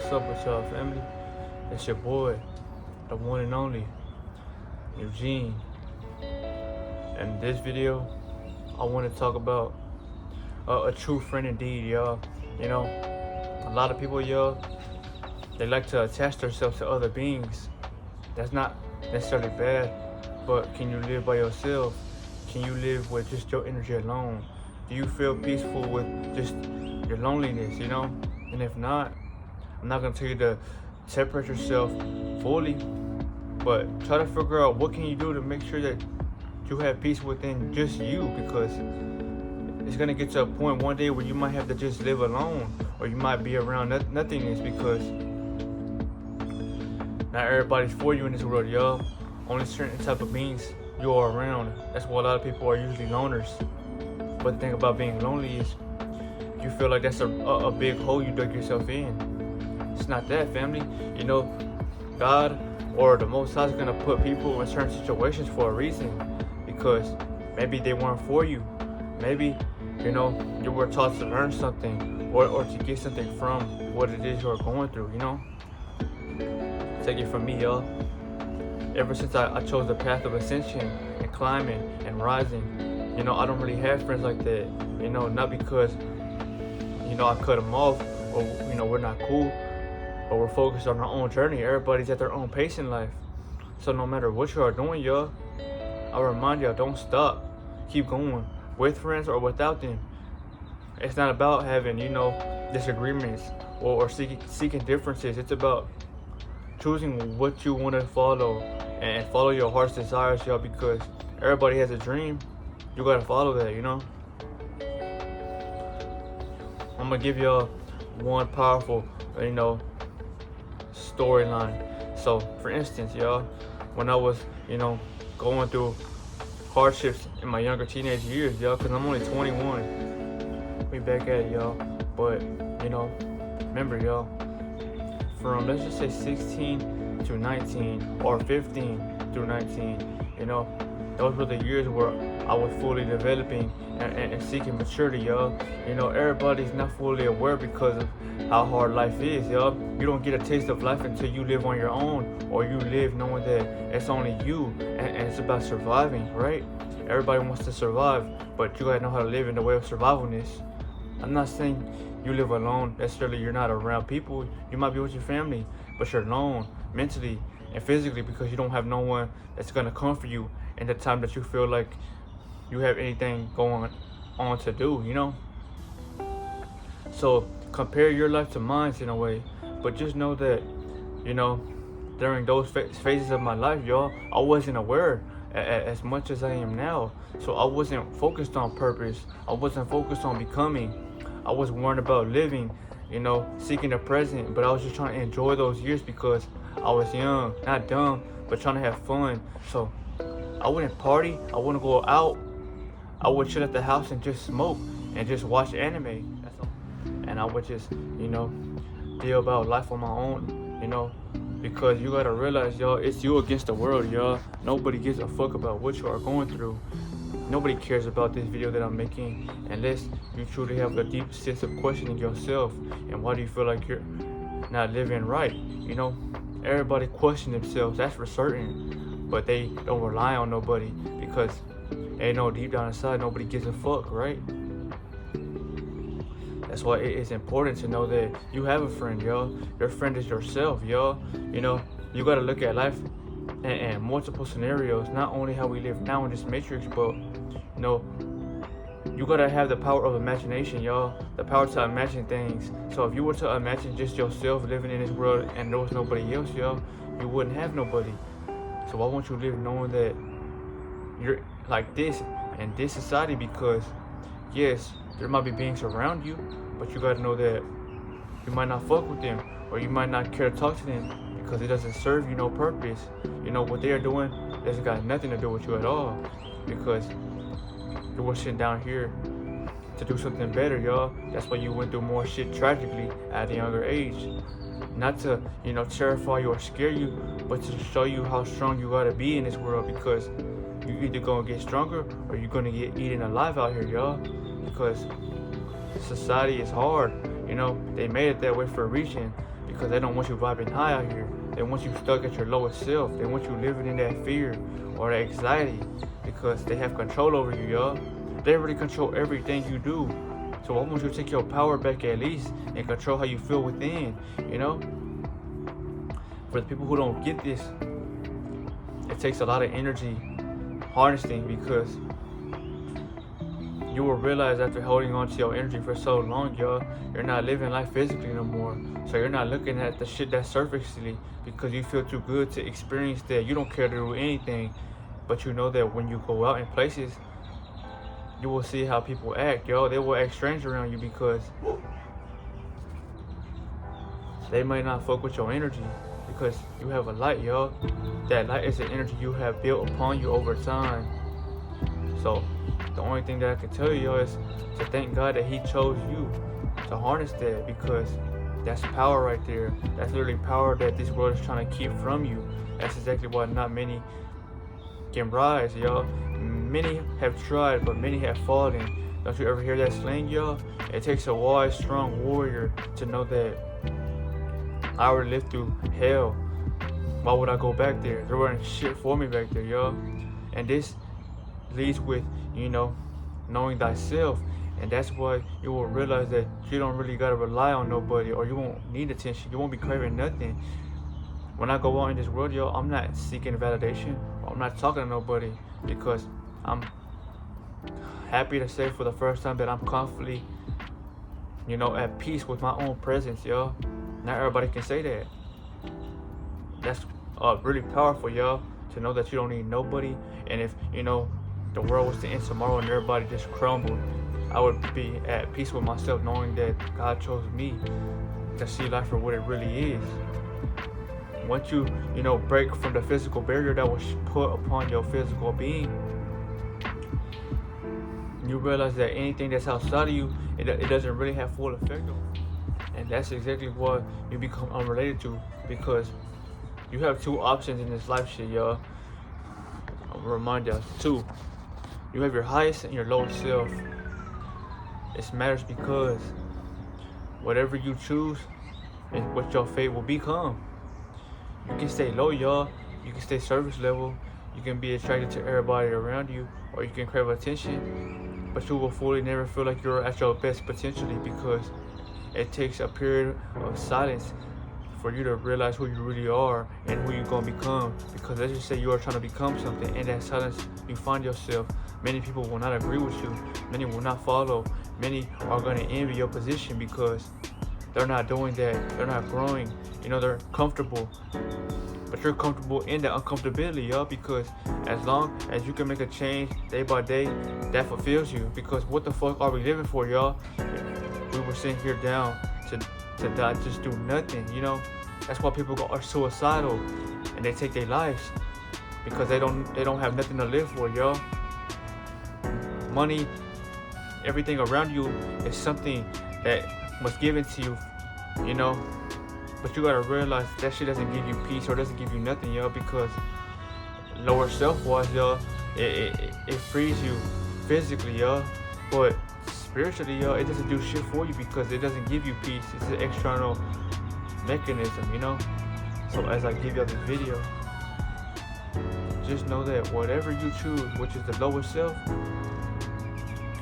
What's up with y'all, family? It's your boy, the one and only Eugene. And this video, I want to talk about a true friend indeed, y'all. You know, a lot of people, y'all, they like to attach themselves to other beings. That's not necessarily bad, but can you live by yourself? Can you live with just your energy alone? Do you feel peaceful with just your loneliness, you know? And if not, I'm not gonna tell you to separate yourself fully, but try to figure out what can you do to make sure that you have peace within just you, because it's gonna get to a point one day where you might have to just live alone, or you might be around nothingness, because not everybody's for you in this world, y'all. Only certain type of beings you are around. That's why a lot of people are usually loners. But the thing about being lonely is you feel like that's a big hole you dug yourself in. It's not that, family. You know, God or the Most High is gonna put people in certain situations for a reason, because maybe they weren't for you. Maybe, you know, you were taught to learn something or to get something from what it is you're going through, you know? Take it from me, y'all. Ever since I chose the path of ascension and climbing and rising, you know, I don't really have friends like that. You know, not because, you know, I cut them off or, you know, we're not cool, but we're focused on our own journey. Everybody's at their own pace in life. So no matter what you are doing, y'all, I remind y'all, don't stop. Keep going, with friends or without them. It's not about having, you know, disagreements or seeking differences. It's about choosing what you want to follow and follow your heart's desires, y'all, because everybody has a dream. You gotta follow that, you know? I'm gonna give y'all one powerful, you know, storyline. So, for instance, y'all, when I was, you know, going through hardships in my younger teenage years, y'all, because I'm only 21. We back at it, y'all. But, you know, remember, y'all, from, let's just say 16 to 19 or 15 through 19, you know, those were the years where I was fully developing and seeking maturity, y'all. You know, everybody's not fully aware because of how hard life is, y'all. You don't get a taste of life until you live on your own, or you live knowing that it's only you and it's about surviving, right? Everybody wants to survive, but you gotta know how to live in the way of survivalness. I'm not saying you live alone necessarily. You're not around people. You might be with your family, but you're alone mentally and physically because you don't have no one that's gonna comfort you in the time that you feel like you have anything going on to do, you know? So compare your life to mine in a way, but just know that, you know, during those phases of my life, y'all, I wasn't aware as much as I am now. So I wasn't focused on purpose. I wasn't focused on becoming. I was worried about living, you know, seeking the present, but I was just trying to enjoy those years because I was young, not dumb, but trying to have fun. So I wouldn't party, I wouldn't go out. I would chill at the house and just smoke and just watch anime. That's all. And I would just, you know, deal about life on my own, you know, because you gotta realize, y'all, it's you against the world, y'all. Nobody gives a fuck about what you are going through. Nobody cares about this video that I'm making unless you truly have a deep sense of questioning yourself and why do you feel like you're not living right, you know? Everybody question themselves, that's for certain, but they don't rely on nobody because they know deep down inside nobody gives a fuck, right? That's why it is important to know that you have a friend, y'all. Your friend is yourself, y'all. You know, you gotta look at life in multiple scenarios, not only how we live now in this matrix, but, you know, you gotta have the power of imagination, y'all. The power to imagine things. So if you were to imagine just yourself living in this world and there was nobody else, y'all, you wouldn't have nobody. So why won't you live knowing that you're like this in this society? Because yes, there might be beings around you, but you gotta know that you might not fuck with them, or you might not care to talk to them because it doesn't serve you no purpose. You know what they are doing has got nothing to do with you at all, because you were sitting down here to do something better, y'all. That's why you went through more shit tragically at a younger age. Not to, you know, terrify you or scare you, but to show you how strong you gotta be in this world, because you either gonna get stronger or you're gonna get eaten alive out here, y'all. Because society is hard, you know. They made it that way for a reason, because they don't want you vibing high out here. They want you stuck at your lowest self. They want you living in that fear or that anxiety because they have control over you, y'all. They already control everything you do. So I want you to take your power back at least and control how you feel within, you know? For the people who don't get this, it takes a lot of energy harnessing, because you will realize after holding on to your energy for so long, y'all, you're not living life physically no more. So you're not looking at the shit that's surfacely because you feel too good to experience that. You don't care to do anything, but you know that when you go out in places, you will see how people act, yo. They will act strange around you because they might not fuck with your energy because you have a light, yo. That light is the energy you have built upon you over time. So the only thing that I can tell you, yo, is to thank God that He chose you to harness that, because that's power right there. That's literally power that this world is trying to keep from you. That's exactly why not many can rise, y'all. Many have tried, but many have fallen. Don't you ever hear that slang, y'all? It takes a wise, strong warrior to know that I already lived through hell. Why would I go back there? There wasn't shit for me back there, y'all. And this leads with, you know, knowing thyself. And that's why you will realize that you don't really gotta rely on nobody, or you won't need attention. You won't be craving nothing. When I go out in this world, yo, I'm not seeking validation, or I'm not talking to nobody, because I'm happy to say for the first time that I'm constantly, you know, at peace with my own presence, yo. Not everybody can say that. That's really powerful, y'all, to know that you don't need nobody. And if, you know, the world was to end tomorrow and everybody just crumbled, I would be at peace with myself, knowing that God chose me to see life for what it really is. Once you know, break from the physical barrier that was put upon your physical being, you realize that anything that's outside of you, it doesn't really have full effect on you. And that's exactly what you become unrelated to, because you have two options in this life shit, y'all. I'll remind y'all, two. You have your highest and your lowest self. It matters because whatever you choose is what your fate will become. You can stay low, y'all. You can stay surface level. You can be attracted to everybody around you, or you can crave attention, but you will fully never feel like you're at your best potentially, because it takes a period of silence for you to realize who you really are and who you're going to become. Because let's just say you are trying to become something, and that silence you find yourself, many people will not agree with you, many will not follow, many are going to envy your position because they're not doing that, they're not growing, you know, they're comfortable. But you're comfortable in that uncomfortability, y'all, because as long as you can make a change day by day, that fulfills you. Because what the fuck are we living for, y'all? We were sitting here down to die, just do nothing, you know? That's why people are suicidal and they take their lives, because they don't have nothing to live for, y'all. Money, everything around you is something that was given to you, you know? But you gotta realize that shit doesn't give you peace or doesn't give you nothing, y'all, because lower self-wise, y'all, it frees you physically, y'all, but spiritually, y'all, it doesn't do shit for you because it doesn't give you peace. It's an external mechanism, you know? So as I give y'all this video, just know that whatever you choose, which is the lower self,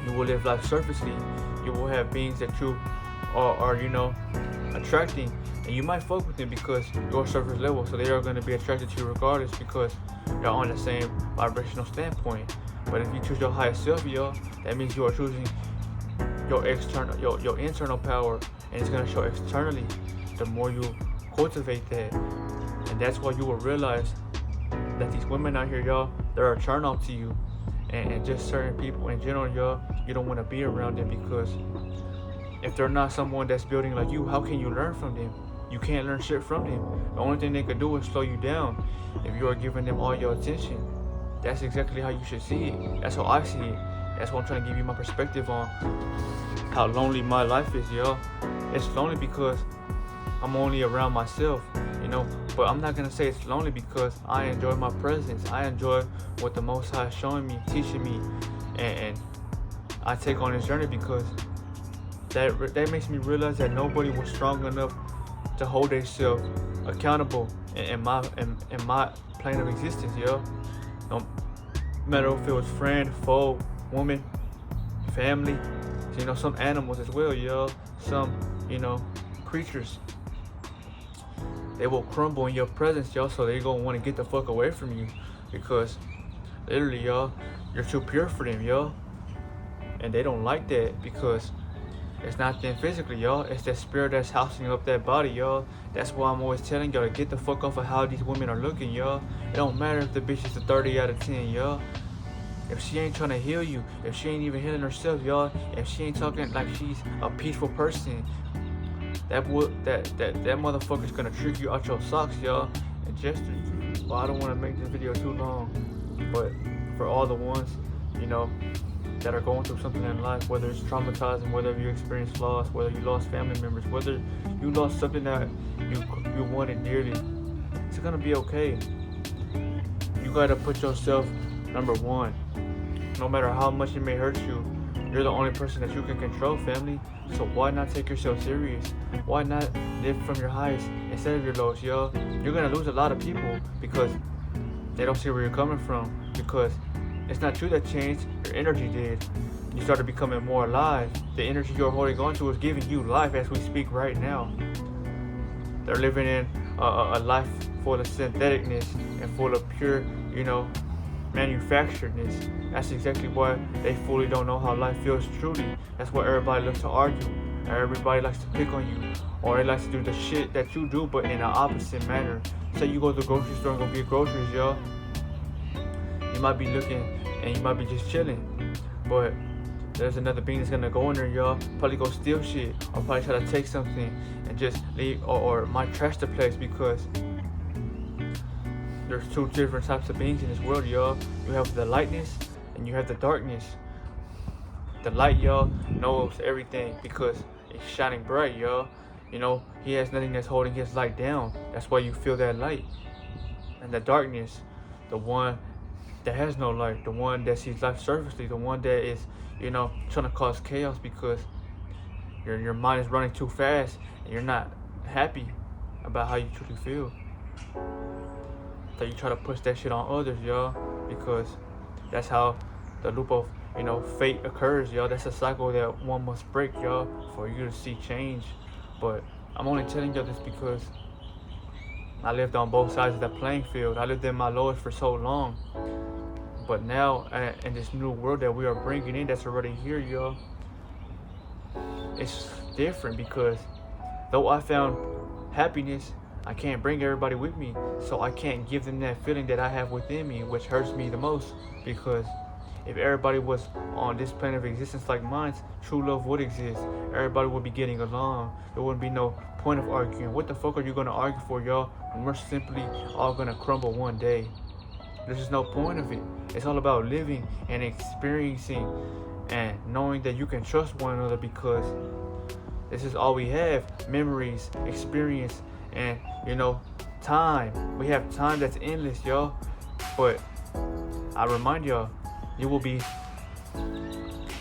you will live life surfacely. You will have beings that you are, you know, attracting, and you might fuck with them because you're surface level, so they are going to be attracted to you regardless, because you're on the same vibrational standpoint. But if you choose your highest self, y'all, that means you are choosing your external, your internal power, and it's going to show externally the more you cultivate that. And that's why you will realize that these women out here, y'all, they're a turn off to you, and just certain people in general, y'all, you don't want to be around them, because if they're not someone that's building like you, how can you learn from them? You can't learn shit from them. The only thing they could do is slow you down if you are giving them all your attention. That's exactly how you should see it. That's how I see it. That's why I'm trying to give you my perspective on how lonely my life is, y'all. It's lonely because I'm only around myself, you know. But I'm not gonna say it's lonely because I enjoy my presence. I enjoy what the Most High is showing me, teaching me, and I take on this journey because that makes me realize that nobody was strong enough to hold themselves accountable in my plane of existence, yo. No matter if it was friend, foe, woman, family, some animals as well, yo. Some, creatures. They will crumble in your presence, yo, so they gonna want to get the fuck away from you. Because literally, yo, you're too pure for them, yo. And they don't like that because it's not them physically, yo. It's that spirit that's housing up that body, yo. That's why I'm always telling y'all to get the fuck off of how these women are looking, yo. It don't matter if the bitch is a 30 out of 10, yo. If she ain't trying to heal you, if she ain't even healing herself, y'all, if she ain't talking like she's a peaceful person, that motherfucker's gonna trick you out your socks, y'all. And just, well, I don't want to make this video too long, but for all the ones, that are going through something in life, whether it's traumatizing, whether you experienced loss, whether you lost family members, whether you lost something that you wanted dearly, it's gonna be okay. You gotta put yourself number one. No matter how much it may hurt you, you're the only person that you can control, family. So why not take yourself serious? Why not live from your highs instead of your lows, yo? You're gonna lose a lot of people because they don't see where you're coming from. Because it's not you that changed, your energy did. You started becoming more alive. The energy you're holding on to is giving you life as we speak right now. They're living in a life full of syntheticness and full of pure, manufacturedness. That's exactly why they fully don't know how life feels truly. That's why everybody loves to argue. Everybody likes to pick on you. Or they like to do the shit that you do, but in an opposite manner. Say you go to the grocery store and go get groceries, yo. You might be looking and you might be just chilling, but there's another being that's gonna go in there, y'all. Probably go steal shit, or probably try to take something and just leave, or might trash the place, because there's two different types of beings in this world, y'all. You have the lightness and you have the darkness. The light, y'all, knows everything because it's shining bright, y'all. He has nothing that's holding his light down. That's why you feel that light. And the darkness, the one that has no light, the one that sees life surfacely, the one that is, trying to cause chaos because your mind is running too fast and you're not happy about how you truly feel. So you try to push that shit on others, y'all, because that's how the loop of, fate occurs, y'all. That's a cycle that one must break, y'all, for you to see change. But I'm only telling y'all this because I lived on both sides of the playing field. I lived in my lowest for so long. But now, in this new world that we are bringing in, that's already here, y'all, it's different because though I found happiness, I can't bring everybody with me. So I can't give them that feeling that I have within me, which hurts me the most. Because if everybody was on this plane of existence like mine, true love would exist. Everybody would be getting along. There wouldn't be no point of arguing. What the fuck are you going to argue for, y'all, when we're simply all going to crumble one day? There's just no point of it. It's all about living and experiencing and knowing that you can trust one another, because this is all we have. Memories, experience, and, time. We have time that's endless, y'all. But I remind y'all, you will be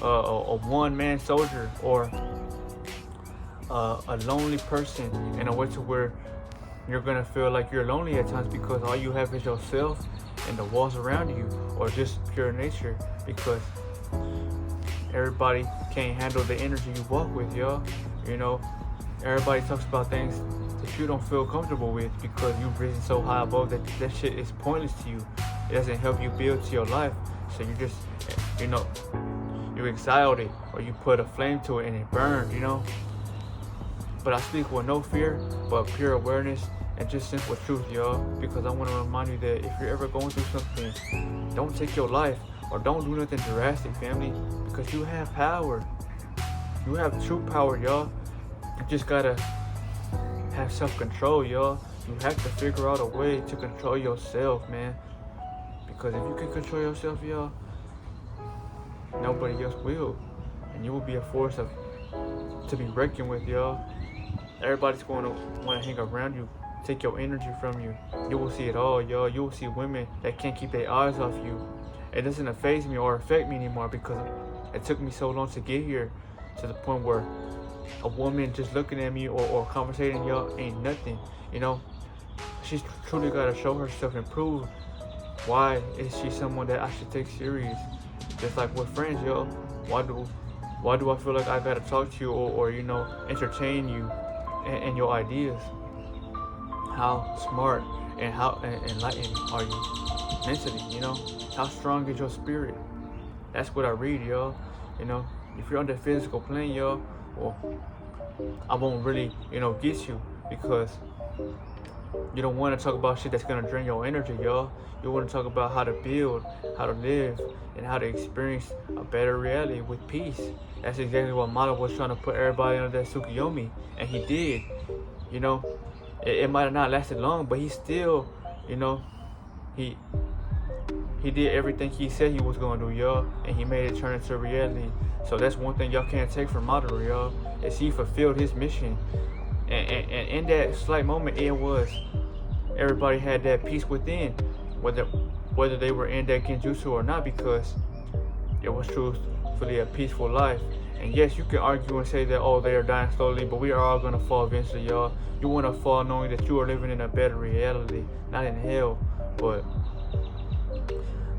a one-man soldier or a lonely person in a way to where you're going to feel like you're lonely at times because all you have is yourself and the walls around you, or just pure nature, because everybody can't handle the energy you walk with, y'all. Everybody talks about things that you don't feel comfortable with because you've risen so high above that shit is pointless to you. It doesn't help you build to your life. So you just, you exiled it, or you put a flame to it and it burned, But I speak with no fear, but pure awareness and just simple truth, y'all. Because I want to remind you that if you're ever going through something, don't take your life, or don't do nothing drastic, family. Because you have power. You have true power, y'all. You just gotta have self-control, y'all. You have to figure out a way to control yourself, man. Because if you can control yourself, y'all, nobody else will. And you will be a force to be reckoned with, y'all. Everybody's going to want to hang around you, take your energy from you. You will see it all, y'all. You will see women that can't keep their eyes off you. It doesn't faze me or affect me anymore because it took me so long to get here, to the point where a woman just looking at me or conversating, y'all, ain't nothing. You know, she's truly gotta show herself and prove why is she someone that I should take serious. Just like with friends, yo. Why do I feel like I gotta talk to you or you know, entertain you and your ideas? How smart and how enlightened are you mentally, you know? How strong is your spirit? That's what I read, y'all. You know, if you're on the physical plane, y'all, well, I won't really, you know, get you because you don't want to talk about shit that's gonna drain your energy, y'all. You want to talk about how to build, how to live, and how to experience a better reality with peace. That's exactly what Mata was trying to put everybody under that Tsukuyomi, and he did. You know, it might have not lasted long, but he still, you know, he did everything he said he was gonna do, y'all, and he made it turn into reality. So that's one thing y'all can't take from Madara, y'all, is he fulfilled his mission. And in that slight moment, it was everybody had that peace within, whether they were in that genjutsu or not, because it was truthfully a peaceful life. And yes, you can argue and say that, oh, they are dying slowly, but we are all gonna fall eventually, y'all. You wanna fall knowing that you are living in a better reality, not in hell. But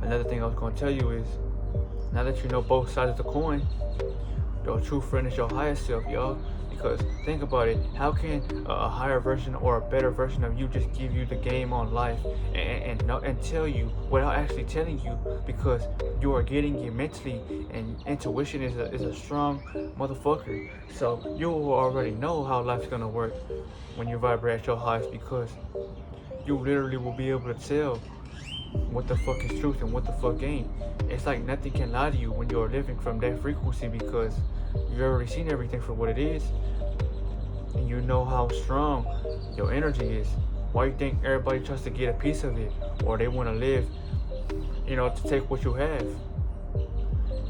another thing I was gonna tell you is, now that you know both sides of the coin, your true friend is your highest self, y'all. Because think about it, how can a higher version or a better version of you just give you the game on life and tell you without actually telling you, because you are getting it mentally, and intuition is a strong motherfucker. So you will already know how life's gonna work when you vibrate at your highest, because you literally will be able to tell what the fuck is truth and what the fuck ain't. It's like nothing can lie to you when you're living from that frequency, because you've already seen everything for what it is, and you know how strong your energy is. Why you think everybody tries to get a piece of it, or they want to live, you know, to take what you have?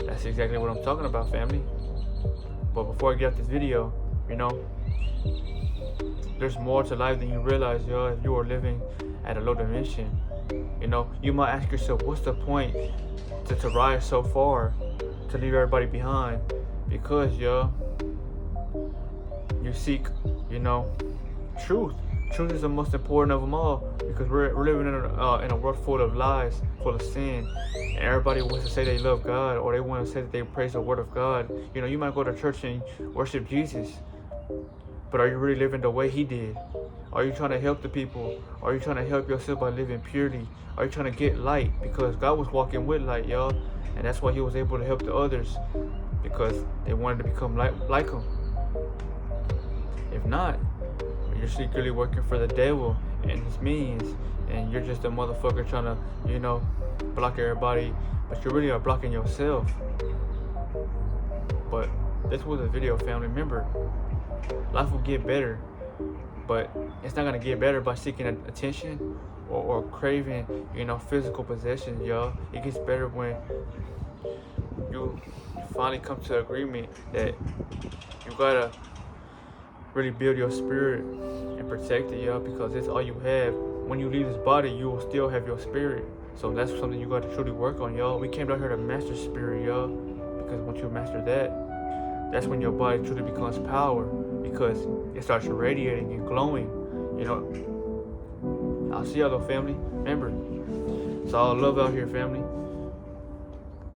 That's exactly what I'm talking about, family. But before I get out this video, you know, there's more to life than you realize, y'all. If you are living at a low dimension, you know, you might ask yourself, what's the point to rise so far, to leave everybody behind? Because, y'all, you seek, you know, truth. Truth is the most important of them all, because we're living in a world full of lies, full of sin, and everybody wants to say they love God, or they want to say that they praise the word of God. You know, you might go to church and worship Jesus, but are you really living the way he did? Are you trying to help the people? Are you trying to help yourself by living purely? Are you trying to get light? Because God was walking with light, y'all, and that's why he was able to help the others, because they wanted to become like him. If not, you're secretly working for the devil and his minions, and you're just a motherfucker trying to, you know, block everybody, but you really are blocking yourself. But this was a video, family. Remember, life will get better, but it's not gonna get better by seeking attention or craving, you know, physical possessions, y'all. It gets better when you finally come to agreement that you gotta really build your spirit and protect it, y'all, because it's all you have. When you leave this body, you will still have your spirit. So that's something you got to truly work on, y'all. We came down here to master spirit, y'all, because once you master that, that's when your body truly becomes power, because it starts radiating and glowing, you know. I'll see y'all though, family. Remember, it's all love out here, family.